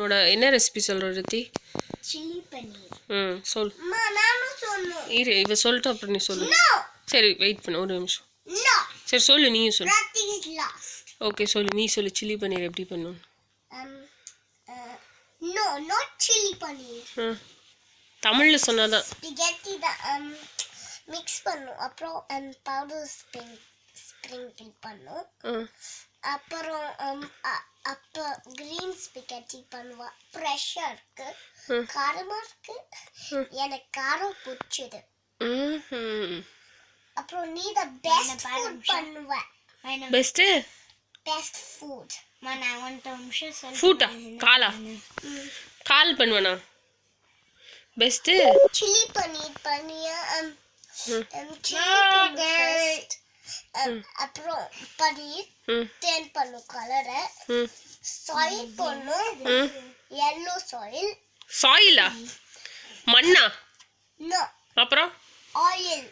உன்னோட என்ன ரெசிபி சொல்ற ரித்தி? சில்லி பன்னீர். சொல். நானும் சொல்லணும். இரு இவ சொல்லிட்டு அப்புறம் நீ சொல்லு. சரி வெயிட் பண்ணு ஒரு நிமிஷம். சரி சொல்லு நீயும் சொல்லு. ஓகே சொல்லு நீ சொல்லு சில்லி பன்னீர் எப்படி பண்ணணும்? No, not chili paneer. தமிழ்ல சொன்னாதான். Spaghetti mix பண்ணனும். அப்புறம் powder sprinkle பண்ணனும். அப்புறம் அப்ப green spaghetti பண்ணுவா. ஃப்ரெஷ்ஷாக்கு காரமா இருக்கு. எனக்கு காரம் பிடிச்சது. அப்புறம் நீ the best food பண்ணுவ. Best food. Man, I want to show FUTA காலா கால் பண்ணுவனா பெஸ்ட் chili paneer பண்ணியா அப்புறம் பன்னீர் தேன் பண்ணும் கலரை சாயில் பண்ணும் yellow சாயிலா மண்ணா no அப்புறம் oil